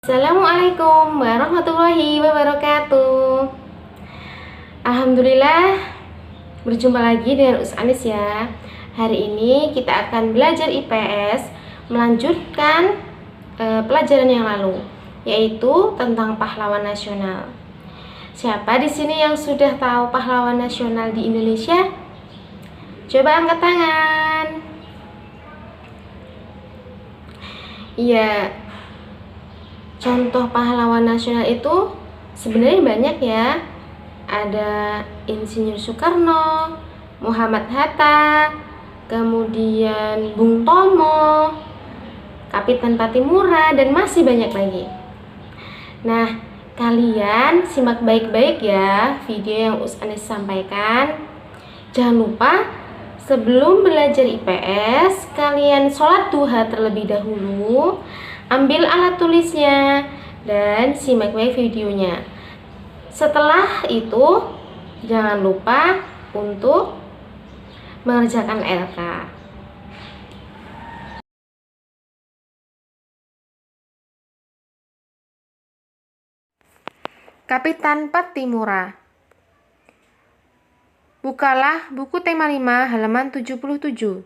Assalamualaikum warahmatullahi wabarakatuh. Alhamdulillah, berjumpa lagi dengan Anis ya. Hari ini kita akan belajar IPS, melanjutkan pelajaran yang lalu, yaitu tentang pahlawan nasional. Siapa di sini yang sudah tahu pahlawan nasional di Indonesia? Coba angkat tangan. Iya, contoh pahlawan nasional itu sebenarnya banyak ya. Ada Insinyur Soekarno, Muhammad Hatta, kemudian Bung Tomo, Kapitan Patimura, dan masih banyak lagi. Nah, kalian simak baik-baik ya video yang Anis sampaikan. Jangan lupa sebelum belajar IPS, kalian sholat duha terlebih dahulu, ambil alat tulisnya, dan simak baik videonya. Setelah itu, jangan lupa untuk mengerjakan LK. Kapitan Patimura. Bukalah buku tema 5 halaman 77.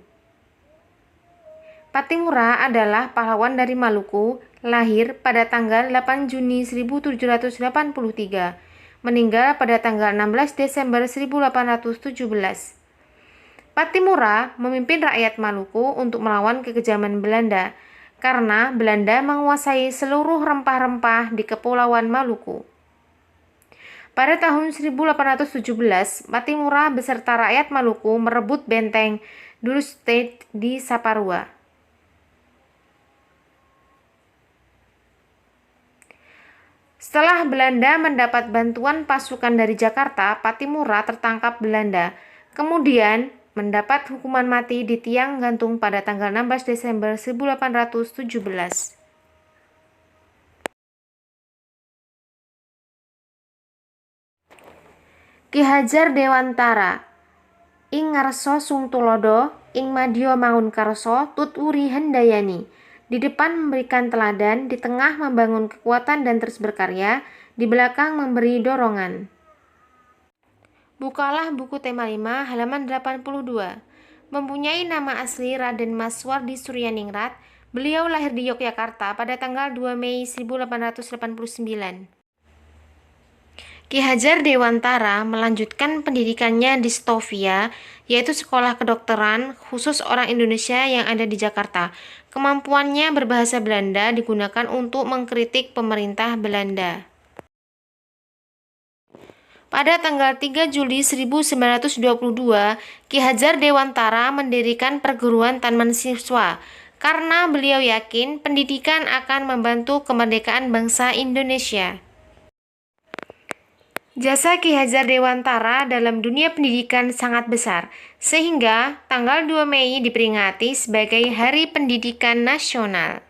Patimura adalah pahlawan dari Maluku, lahir pada tanggal 8 Juni 1783, meninggal pada tanggal 16 Desember 1817. Patimura memimpin rakyat Maluku untuk melawan kekejaman Belanda, karena Belanda menguasai seluruh rempah-rempah di Kepulauan Maluku. Pada tahun 1817, Patimura beserta rakyat Maluku merebut benteng Dulce State di Saparua. Setelah Belanda mendapat bantuan pasukan dari Jakarta, Patimura tertangkap Belanda, kemudian mendapat hukuman mati di tiang gantung pada tanggal 16 Desember 1817. Ki Hajar Dewantara. Ing ngarso sung tulodo, ing madya mangun karso, tutwuri hendayani. Di depan memberikan teladan, di tengah membangun kekuatan dan terus berkarya, di belakang memberi dorongan. Bukalah buku tema 5 halaman 82. Mempunyai nama asli Raden Maswardi Suryaningrat, beliau lahir di Yogyakarta pada tanggal 2 Mei 1889. Ki Hajar Dewantara melanjutkan pendidikannya di Stovia, yaitu sekolah kedokteran khusus orang Indonesia yang ada di Jakarta. Kemampuannya berbahasa Belanda digunakan untuk mengkritik pemerintah Belanda. Pada tanggal 3 Juli 1922, Ki Hajar Dewantara mendirikan perguruan Taman Siswa, karena beliau yakin pendidikan akan membantu kemerdekaan bangsa Indonesia. Jasa Ki Hajar Dewantara dalam dunia pendidikan sangat besar, sehingga tanggal 2 Mei diperingati sebagai Hari Pendidikan Nasional.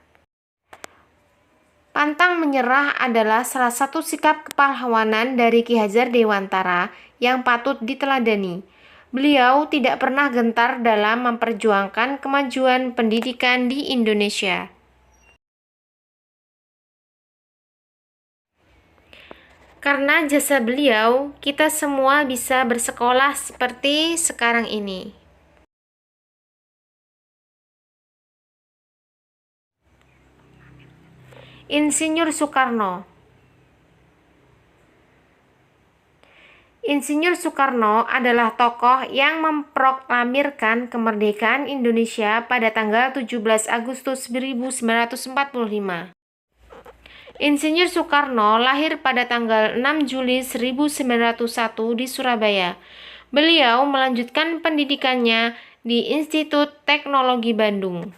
Pantang menyerah adalah salah satu sikap kepahlawanan dari Ki Hajar Dewantara yang patut diteladani. Beliau tidak pernah gentar dalam memperjuangkan kemajuan pendidikan di Indonesia. Karena jasa beliau, kita semua bisa bersekolah seperti sekarang ini. Insinyur Soekarno. Insinyur Soekarno adalah tokoh yang memproklamirkan kemerdekaan Indonesia pada tanggal 17 Agustus 1945. Insinyur Soekarno lahir pada tanggal 6 Juli 1901 di Surabaya. Beliau melanjutkan pendidikannya di Institut Teknologi Bandung.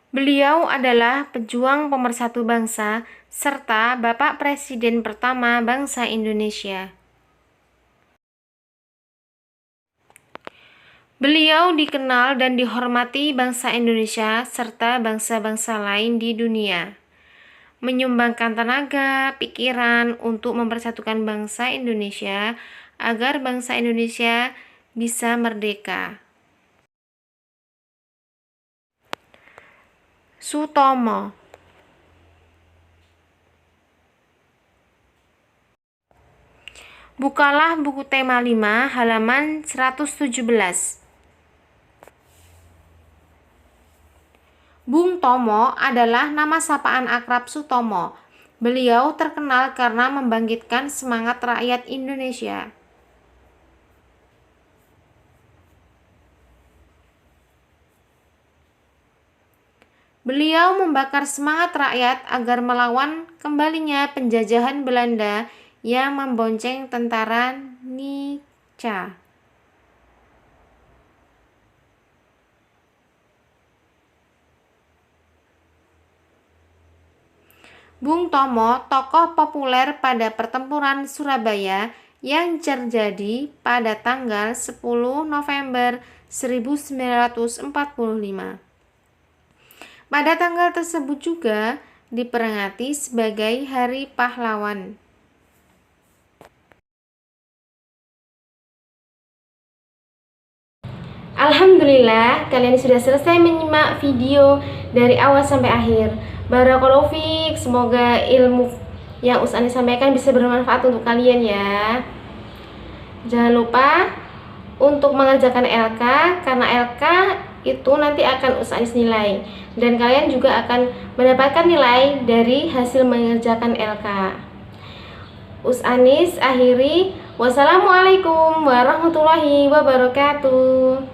Beliau adalah pejuang pemersatu bangsa serta Bapak Presiden pertama bangsa Indonesia. Beliau dikenal dan dihormati bangsa Indonesia serta bangsa-bangsa lain di dunia. Menyumbangkan tenaga, pikiran untuk mempersatukan bangsa Indonesia agar bangsa Indonesia bisa merdeka. Sutomo. Bukalah buku tema 5 halaman 117. Bung Tomo adalah nama sapaan akrab Sutomo. Beliau terkenal karena membangkitkan semangat rakyat Indonesia. Beliau membakar semangat rakyat agar melawan kembalinya penjajahan Belanda yang membonceng tentara Nica. Bung Tomo tokoh populer pada pertempuran Surabaya yang terjadi pada tanggal 10 November 1945. Pada tanggal tersebut juga diperingati sebagai Hari Pahlawan. Alhamdulillah, kalian sudah selesai menyimak video dari awal sampai akhir. Barakallahu fiik, semoga ilmu yang Ustaz Anis sampaikan bisa bermanfaat untuk kalian ya. Jangan lupa untuk mengerjakan LK, karena LK itu nanti akan Ustaz Anis nilai, dan kalian juga akan mendapatkan nilai dari hasil mengerjakan LK. Ustaz Anis akhiri, wassalamualaikum warahmatullahi wabarakatuh.